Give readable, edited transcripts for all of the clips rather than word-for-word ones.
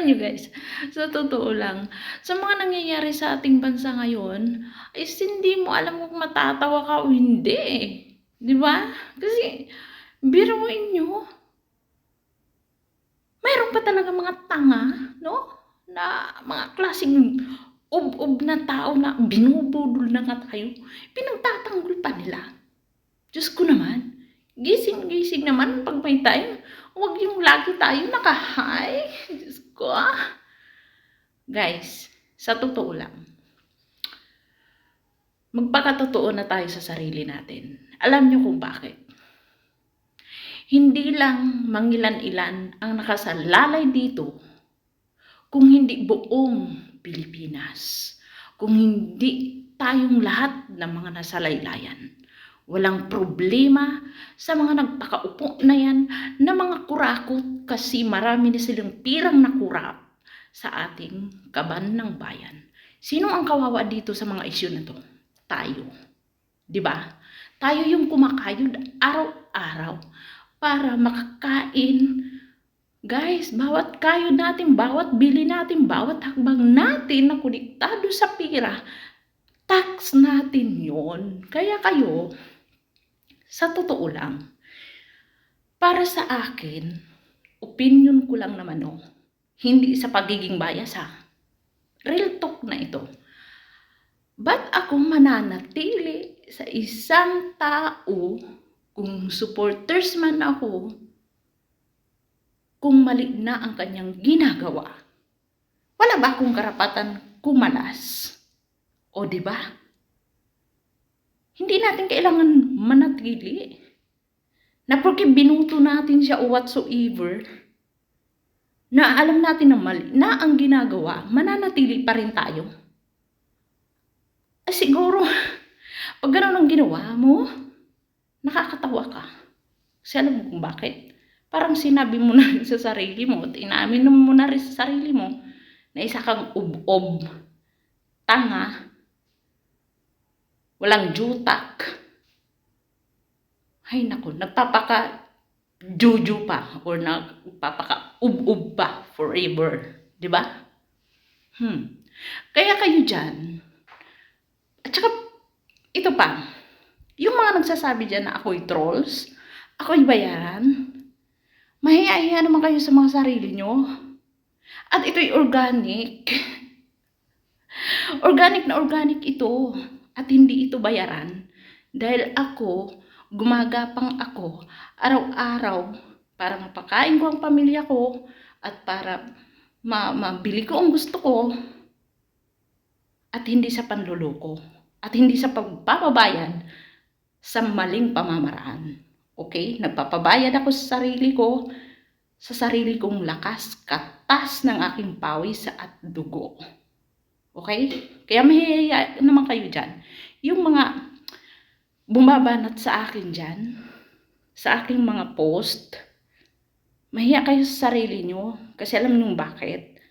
Alam niyo guys, sa totoo lang, sa mga nangyayari sa ating bansa ngayon, is hindi mo alam kung matatawa ka o hindi eh. 'Di ba? Kasi biruin niyo, mayroon pa talaga mga tanga, no? Na mga klaseng ub-ub na tao na binubudol na nga tayo, pinagtatanggol pa nila. Diyos ko naman, gising-gising naman pag may time. Huwag yung lagi tayo naka-high. Diyos ko ah. Guys, sa totoo lang, magpakatotoo na tayo sa sarili natin. Alam niyo kung bakit? Hindi lang mangilan-ilan ang nakasalalay dito, kung hindi buong Pilipinas, kung hindi tayong lahat ng mga nasalaylayan. Walang problema sa mga nagpakaupo na yan na mga kurakot kasi marami na silang pirang nakurap sa ating kaban ng bayan. Sino ang kawawa dito sa mga isyu na to? Tayo. 'Di ba? Tayo yung kumakayod araw-araw para makakain. Guys, bawat kayod natin, bawat bili natin, bawat hakbang natin na konektado sa pira, tax natin yon. Kaya kayo, sa totoo lang, para sa akin, opinion ko lang naman hindi sa pagiging bias ha. Real talk na ito. Ba't ako mananatili sa isang tao kung supporters man ako, kung mali na ang kanyang ginagawa? Wala ba akong karapatan kumalas? O di ba? Hindi natin kailangan manatili na porque binuto natin siya o whatsoever, na alam natin na mali na ang ginagawa, mananatili pa rin tayo. Siguro, pag gano'n ang ginawa mo, nakakatawa ka. Kasi alam mo kung bakit? Parang sinabi mo na rin sa sarili mo at inamin mo na rin sa sarili mo na isa kang ub-ob, tanga, walang jutak. Ay naku, nagpapaka-juju pa or nagpapaka-ub-ub pa forever. 'Di ba? Kaya kayo dyan, at saka ito pa, yung mga nagsasabi dyan na ako'y trolls, ako'y bayaran, mahiya-hiya naman kayo sa mga sarili nyo. At ito'y organic. Organic na organic ito. At hindi ito bayaran. Dahil ako, gumagapang ako araw-araw para mapakain ko ang pamilya ko at para mabili ko ang gusto ko at hindi sa panluloko at hindi sa pagpapabayad sa maling pamamaraan. Okay? Nagpapabayad ako sa sarili kong lakas, katas ng aking pawis at dugo. Okay? Kaya mahihiya naman kayo dyan. Yung mga bumabanat sa akin dyan, sa aking mga post, mahiya kayo sa sarili nyo. Kasi alam nyo bakit?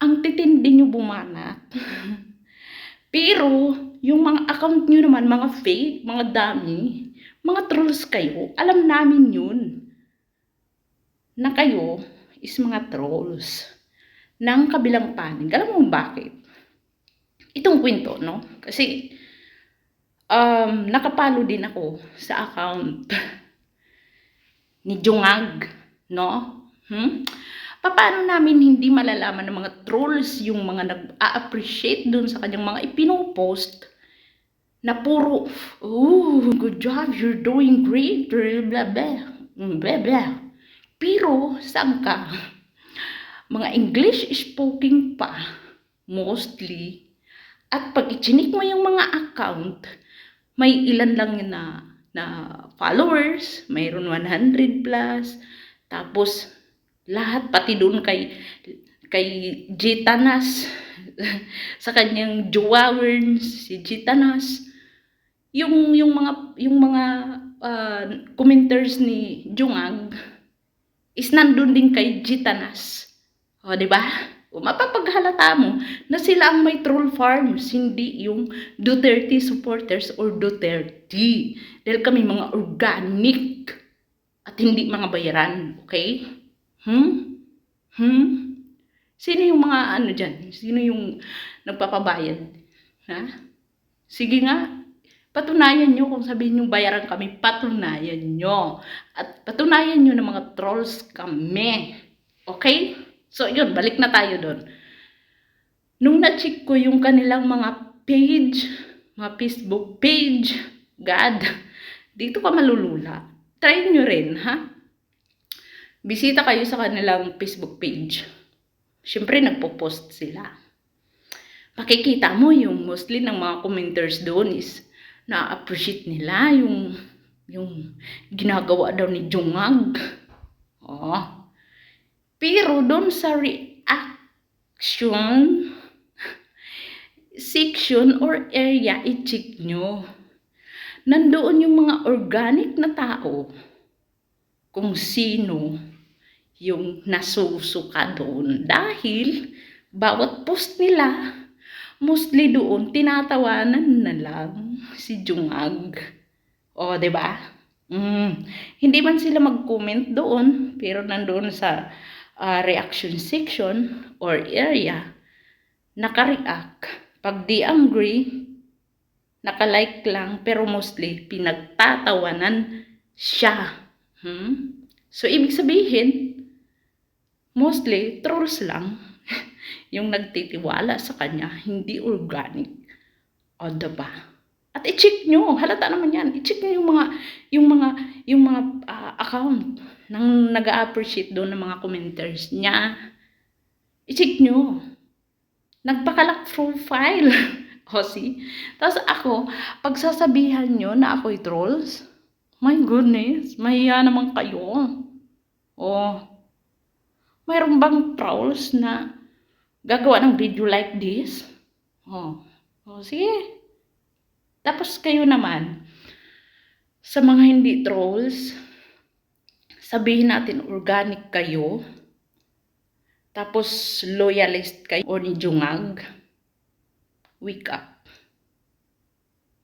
Ang titindi nyo bumanat. Pero, yung mga account nyo naman, mga fake, mga dummy, mga trolls kayo, alam namin yun. Na kayo is mga trolls ng kabilang panig. Alam mo bakit? Itong kwento, no? Kasi, nakapalo din ako sa account ni Jungag, no? Paano namin hindi malalaman ng mga trolls yung mga nag-a-appreciate dun sa kanyang mga ipinopost na puro, oh, good job, you're doing great, blah, blah, blah, blah. Pero, saan ka? Mga English speaking pa, mostly. At pag ichinik mo yung mga account, may ilan lang na followers, mayroon 100 plus, tapos lahat pati doon kay Gitanas sa kanyang Jowawern, si Gitanas, yung mga commenters ni Jungag is nandun din kay Gitanas. O, di ba? O, mapapaghalata mo na sila ang may troll farms, hindi yung Duterte supporters or Duterte. Dahil kami mga organic at hindi mga bayaran. Okay? Sino yung mga ano dyan? Sino yung nagpapabayad? Ha? Sige nga, patunayan nyo kung sabihin nyo bayaran kami, patunayan nyo. At patunayan nyo na mga trolls kami. Okay? So yun, balik na tayo doon. Nung na-check ko yung kanilang mga page, mga Facebook page, God, dito ka malulula. Try nyo rin, ha? Bisita kayo sa kanilang Facebook page. Siyempre, nagpo-post sila. Makikita mo yung mostly ng mga commenters doon is na-appreciate nila yung ginagawa daw ni Jungag. Oh. Pero doon sa reaction section or area, i-check nyo. Nandoon yung mga organic na tao kung sino yung nasusuka doon. Dahil bawat post nila, mostly doon, tinatawanan na lang si Jungag. O, diba? Hindi man sila mag-comment doon, pero nandoon sa reaction section or area, naka-react. Pag di angry, naka-like lang, pero mostly, pinagtatawanan siya. So, ibig sabihin, mostly, trolls lang yung nagtitiwala sa kanya, hindi organic. O, diba? At i-check nyo, halata naman yan, i-check nyo yung mga account nang nag-appreciate doon ng mga commenters niya. I-check nyo. Nagpakalak profile. O, see? Tapos ako, pagsasabihan nyo na ako'y trolls, my goodness, mahiya naman kayo. O, mayroon bang trolls na gagawa ng video like this? O, sige. Tapos kayo naman, sa mga hindi trolls, sabihin natin organic kayo, tapos loyalist kayo o ni Jungag, wake up.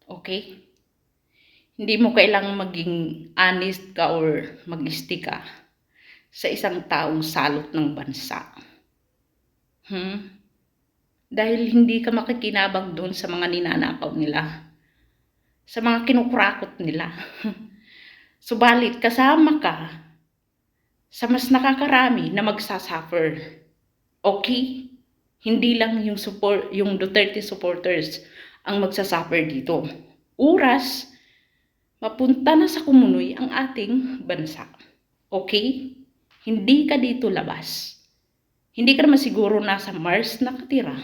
Okay? Hindi mo kailangang maging honest ka or mag-isti ka sa isang taong salot ng bansa. Dahil hindi ka makikinabang doon sa mga ninanakaw nila, sa mga kinukurakot nila. Subalit, kasama ka sa mas nakakarami na magsasuffer. Okay? Hindi lang yung Duterte supporters ang magsasuffer dito. Oras, mapunta na sa kumunoy ang ating bansa. Okay? Hindi ka dito labas. Hindi ka naman siguro nasa Mars nakatira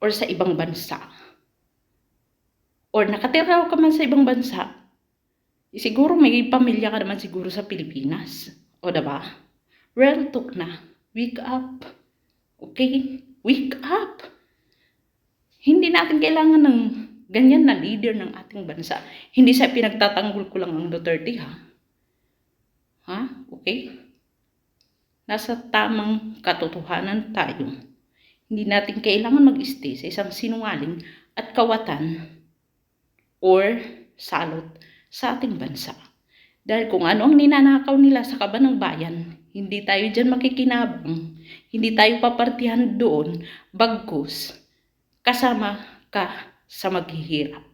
or sa ibang bansa. Or nakatira ka man sa ibang bansa, siguro may pamilya ka naman siguro sa Pilipinas. O diba? Real talk na. Wake up. Okay? Wake up. Hindi natin kailangan ng ganyan na leader ng ating bansa. Hindi sa pinagtatanggol ko lang ang Duterte, ha? Ha? Okay? Nasa tamang katotohanan tayo. Hindi natin kailangan mag-stay sa isang sinungaling at kawatan or salot sa ating bansa. Dahil kung ano ang ninanakaw nila sa kaban ng bayan, hindi tayo dyan makikinabang, hindi tayo papartihan doon, bagkus, kasama ka sa maghihirap.